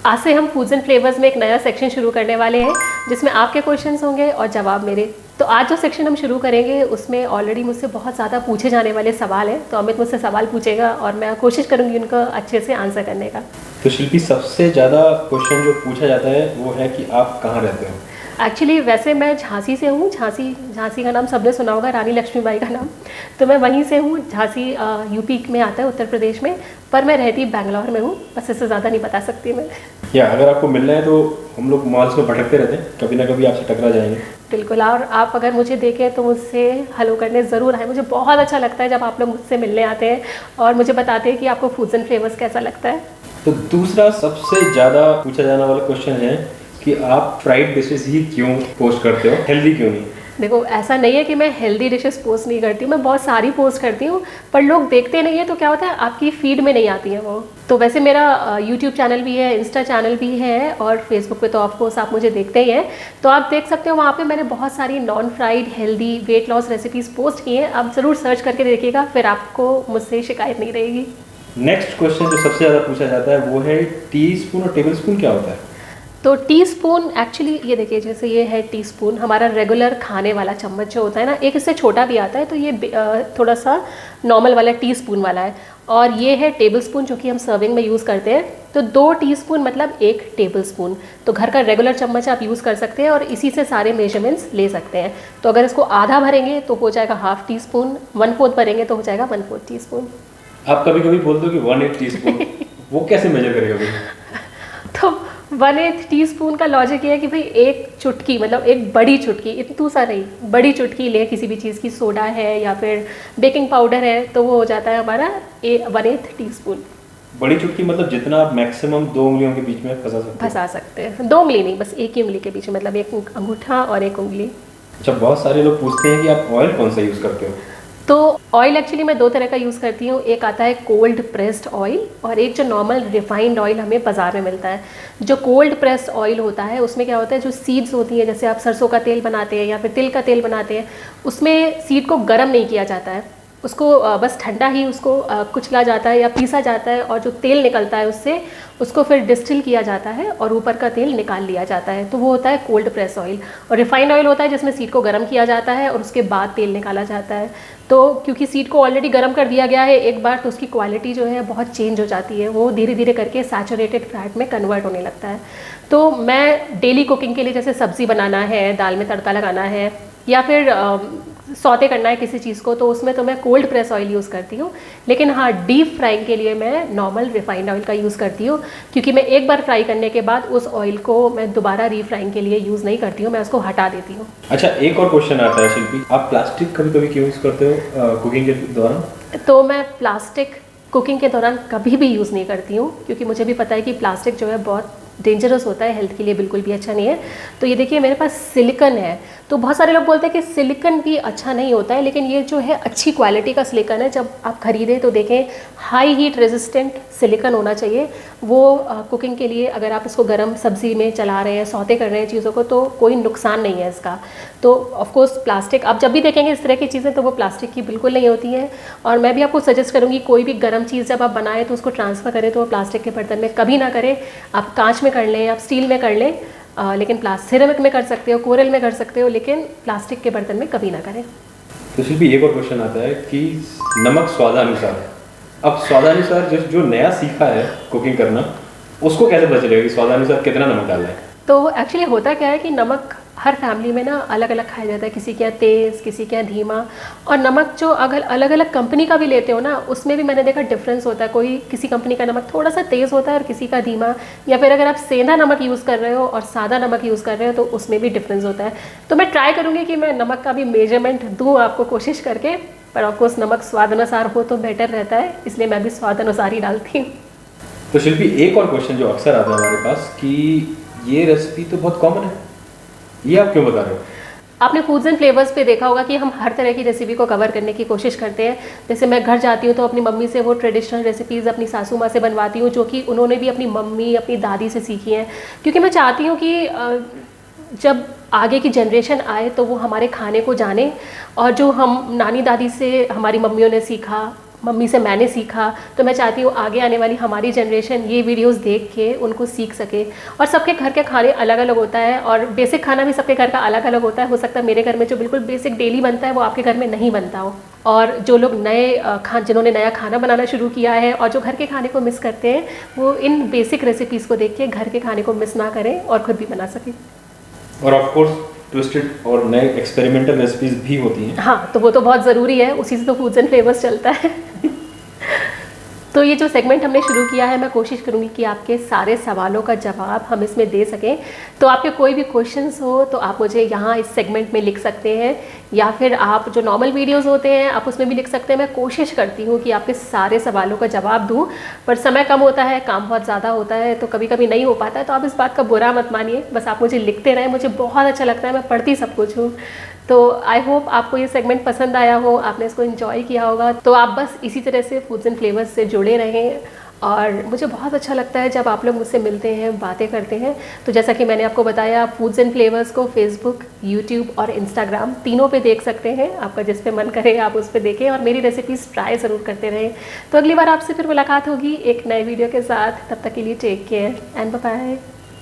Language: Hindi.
आज से हम फूड्स एंड फ्लेवर्स में एक नया सेक्शन शुरू करने वाले हैं जिसमें आपके क्वेश्चंस होंगे और जवाब मेरे। तो आज जो सेक्शन हम शुरू करेंगे उसमें ऑलरेडी मुझसे बहुत ज़्यादा पूछे जाने वाले सवाल हैं। तो अमित मुझसे सवाल पूछेगा और मैं कोशिश करूँगी उनका अच्छे से आंसर करने का। तो शिल्पी, सबसे ज़्यादा क्वेश्चन जो पूछा जाता है वो है कि आप कहाँ रहते हो? एक्चुअली वैसे मैं झांसी से हूँ। झांसी का नाम सबने सुना होगा, रानी लक्ष्मीबाई का नाम। तो मैं वहीं से हूँ। झांसी यूपी में आता है, उत्तर प्रदेश में, पर मैं रहती बैंगलोर में हूँ। बस इससे ज़्यादा नहीं बता सकती मैं। या अगर आपको मिलना है तो हम लोग मॉल्स में भटकते रहते हैं, कभी ना कभी आपसे टकरा जाएंगे। बिल्कुल, और आप अगर मुझे देखें तो मुझसे हेलो करने ज़रूर आए। मुझे बहुत अच्छा लगता है जब आप लोग मुझसे मिलने आते हैं और मुझे बताते हैं कि आपको फूड्स एंड फ्लेवर्स कैसा लगता है। तो दूसरा सबसे ज़्यादा पूछा जाने वाला क्वेश्चन है कि आप फ्राइड डिशेस ही क्यों पोस्ट करते हो, हेल्दी क्यों नहीं? देखो, ऐसा नहीं है कि मैं हेल्दी डिशेस पोस्ट नहीं करती हूँ, मैं बहुत सारी पोस्ट करती हूँ, पर लोग देखते नहीं है। तो क्या होता है, आपकी फीड में नहीं आती है वो। तो वैसे मेरा यूट्यूब चैनल भी है, इंस्टा चैनल भी है, और फेसबुक पे तो ऑफकोर्स आप मुझे देखते ही हैं। तो आप देख सकते हो, वहाँ पे मैंने बहुत सारी non fried healthy weight loss recipes post की हैं। आप ज़रूर सर्च करके देखिएगा, फिर आपको मुझसे शिकायत नहीं रहेगी। नेक्स्ट क्वेश्चन जो सबसे ज़्यादा पूछा जाता है वो है टी स्पून और टेबल स्पून क्या होता है? तो टीस्पून एक्चुअली ये देखिए, जैसे ये है टीस्पून, हमारा रेगुलर खाने वाला चम्मच जो होता है ना, एक इससे छोटा भी आता है। तो ये थोड़ा सा नॉर्मल वाला टीस्पून वाला है, और ये है टेबल स्पून जो कि हम सर्विंग में यूज़ करते हैं। तो 2 टीस्पून मतलब 1 टेबल स्पून। तो घर का रेगुलर चम्मच आप यूज़ कर सकते हैं और इसी से सारे मेजरमेंट्स ले सकते हैं। तो अगर इसको आधा भरेंगे तो हो जाएगा हाफ टी स्पून, 1/4 भरेंगे तो हो जाएगा 1/4 टीस्पून। आप कभी कभी बोलते हो कि 1/8 टीस्पून, वो कैसे मेजर करेगा भाई? तो 1/8 टीस्पून का लॉजिक ये है कि भाई एक चुटकी, मतलब एक बड़ी चुटकी, इतनी सा नहीं, बड़ी चुटकी ले किसी भी चीज़ की, सोडा है या फिर बेकिंग पाउडर है, तो वो हो जाता है हमारा 1/8 टीस्पून। बड़ी चुटकी मतलब जितना आप मैक्सिमम 2 उंगलियों के बीच में फंसा सकते हैं। 2 उंगली नहीं, बस एक ही उंगली के बीच में, मतलब एक अंगूठा और एक उंगली। अच्छा, बहुत सारे लोग पूछते हैं कि आप ऑयल कौन सा यूज़ करते हो? तो ऑयल एक्चुअली मैं 2 तरह का यूज़ करती हूँ। एक आता है कोल्ड प्रेस्ड ऑयल, और एक जो नॉर्मल रिफाइंड ऑयल हमें बाज़ार में मिलता है। जो कोल्ड प्रेस्ड ऑयल होता है उसमें क्या होता है, जो सीड्स होती हैं, जैसे आप सरसों का तेल बनाते हैं या फिर तिल का तेल बनाते हैं, उसमें सीड को गर्म नहीं किया जाता है। उसको बस ठंडा ही उसको कुचला जाता है या पीसा जाता है, और जो तेल निकलता है उससे उसको फिर डिस्टिल किया जाता है और ऊपर का तेल निकाल लिया जाता है। तो वो होता है कोल्ड प्रेस ऑयल। और रिफाइंड ऑयल होता है जिसमें सीड को गर्म किया जाता है और उसके बाद तेल निकाला जाता है। तो क्योंकि सीड को ऑलरेडी गर्म कर दिया गया है एक बार, तो उसकी क्वालिटी जो है बहुत चेंज हो जाती है। वो धीरे धीरे करके सैचुरेटेड फैट में कन्वर्ट होने लगता है। तो मैं डेली कुकिंग के लिए, जैसे सब्ज़ी बनाना है, दाल में तड़का लगाना है, या फिर सौते करना है किसी चीज़ को, तो उसमें तो मैं कोल्ड प्रेस ऑयल यूज़ करती हूँ। लेकिन हाँ, डीप फ्राइंग के लिए मैं नॉर्मल रिफाइंड ऑयल का यूज़ करती हूँ, क्योंकि मैं एक बार फ्राई करने के बाद उस ऑयल को मैं दोबारा रीफ्राइंग के लिए यूज़ नहीं करती हूँ, मैं उसको हटा देती हूँ। अच्छा, एक और क्वेश्चन आता है शिल्पी, आप प्लास्टिक कभी कभी क्यों यूज़ करते हो कुकिंग के दौरान? तो मैं प्लास्टिक कुकिंग के दौरान कभी भी यूज़ नहीं करती हूँ, क्योंकि मुझे भी पता है कि प्लास्टिक जो है बहुत डेंजरस होता है, हेल्थ के लिए बिल्कुल भी अच्छा नहीं है। तो ये देखिए, मेरे पास सिलिकन है। तो बहुत सारे लोग बोलते हैं कि सिलिकन भी अच्छा नहीं होता है, लेकिन ये जो है अच्छी क्वालिटी का सिलिकन है। जब आप खरीदें तो देखें, हाई हीट रेजिस्टेंट सिलिकन होना चाहिए। वो कुकिंग के लिए, अगर आप इसको गर्म सब्जी में चला रहे हैं, सौते कर रहे हैं चीज़ों को, तो कोई नुकसान नहीं है इसका। तो ऑफकोर्स प्लास्टिक आप जब भी देखेंगे इस तरह की चीज़ें, तो वो प्लास्टिक की बिल्कुल नहीं होती हैं। और मैं भी आपको सजेस्ट करूँगी, कोई भी गर्म चीज़ जब आप बनाएं तो उसको ट्रांसफ़र करें तो वो प्लास्टिक के बर्तन में कभी ना करें। आप कांच में कर लें, आप स्टील में कर लें, लेकिन सिरेमिक में कर सकते हो, कोरल में कर सकते हो, लेकिन प्लास्टिक के बर्तन में कभी ना करें। तो शिल्पी, एक और क्वेश्चन आता है कि नमक स्वादानुसार। अब स्वादानुसार जो नया सीखा है कुकिंग करना, उसको कैसे पता चलेगा कि स्वादानुसार कितना नमक डालना है? तो एक्चुअली होता क्या है कि नमक हर फैमिली में ना अलग अलग खाया जाता है। किसी के यहाँ तेज़, किसी के यहाँ धीमा। और नमक जो अगर अलग अलग कंपनी का भी लेते हो ना, उसमें भी मैंने देखा डिफरेंस होता है। कोई किसी कंपनी का नमक थोड़ा सा तेज़ होता है और किसी का धीमा। या फिर अगर आप सेंधा नमक यूज़ कर रहे हो और सादा नमक यूज़ कर रहे हो, तो उसमें भी डिफरेंस होता है। तो मैं ट्राई करूँगी कि मैं नमक का भी मेजरमेंट दूँ आपको, कोशिश करके। पर ऑफकोर्स नमक स्वाद अनुसार हो तो बेटर रहता है, इसलिए मैं भी स्वाद अनुसार ही डालती हूँ। तो शिल्पी, एक और क्वेश्चन जो अक्सर आता है हमारे पास कि ये रेसिपी तो बहुत कॉमन है, ये आप क्यों बता रहे हो? आपने फूड्स एंड फ्लेवर्स पे देखा होगा कि हम हर तरह की रेसिपी को कवर करने की कोशिश करते हैं। जैसे मैं घर जाती हूँ तो अपनी मम्मी से वो ट्रेडिशनल रेसिपीज़ अपनी सासू माँ से बनवाती हूँ, जो कि उन्होंने भी अपनी मम्मी, अपनी दादी से सीखी हैं। क्योंकि मैं चाहती हूँ कि जब आगे की जनरेशन आए तो वो हमारे खाने को जाने, और जो हम नानी दादी से हमारी मम्मियों ने सीखा, मम्मी से मैंने सीखा, तो मैं चाहती हूँ आगे आने वाली हमारी जनरेशन ये वीडियोस देख के उनको सीख सके। और सबके घर के खाने अलग अलग होता है और बेसिक खाना भी सबके घर का अलग अलग होता है। हो सकता है मेरे घर में जो बिल्कुल बेसिक डेली बनता है वो आपके घर में नहीं बनता हो। और जो लोग जिन्होंने नया खाना बनाना शुरू किया है और जो घर के खाने को मिस करते हैं, वो इन बेसिक रेसिपीज़ को देख के घर के खाने को मिस ना करें और खुद भी बना सकें। और ऑफ कोर्स ट्विस्टेड और नए एक्सपेरिमेंटल रेसिपीज भी होती हैं। हाँ, तो वो तो बहुत ज़रूरी है, उसी से तो फूड्स एंड फ्लेवर्स चलता है। तो ये जो सेगमेंट हमने शुरू किया है, मैं कोशिश करूँगी कि आपके सारे सवालों का जवाब हम इसमें दे सकें। तो आपके कोई भी क्वेश्चंस हो तो आप मुझे यहाँ इस सेगमेंट में लिख सकते हैं, या फिर आप जो नॉर्मल वीडियोस होते हैं आप उसमें भी लिख सकते हैं। मैं कोशिश करती हूँ कि आपके सारे सवालों का जवाब दूँ, पर समय कम होता है, काम बहुत ज़्यादा होता है, तो कभी कभी नहीं हो पाता है। तो आप इस बात का बुरा मत मानिए, बस आप मुझे लिखते रहें, मुझे बहुत अच्छा लगता है, मैं पढ़ती सब कुछ हूँ। तो आई होप आपको ये सेगमेंट पसंद आया हो, आपने इसको एंजॉय किया होगा। तो आप बस इसी तरह से फूड्स एंड फ्लेवर्स से जुड़े रहें, और मुझे बहुत अच्छा लगता है जब आप लोग मुझसे मिलते हैं, बातें करते हैं। तो जैसा कि मैंने आपको बताया, फूड्स एंड फ्लेवर्स को फेसबुक, यूट्यूब और इंस्टाग्राम तीनों पे देख सकते हैं। आपका जिस पे मन करे आप उस पे देखें और मेरी रेसिपीज़ ट्राई ज़रूर करते रहें। तो अगली बार आपसे फिर मुलाकात होगी एक नए वीडियो के साथ। तब तक के लिए take care and bye bye.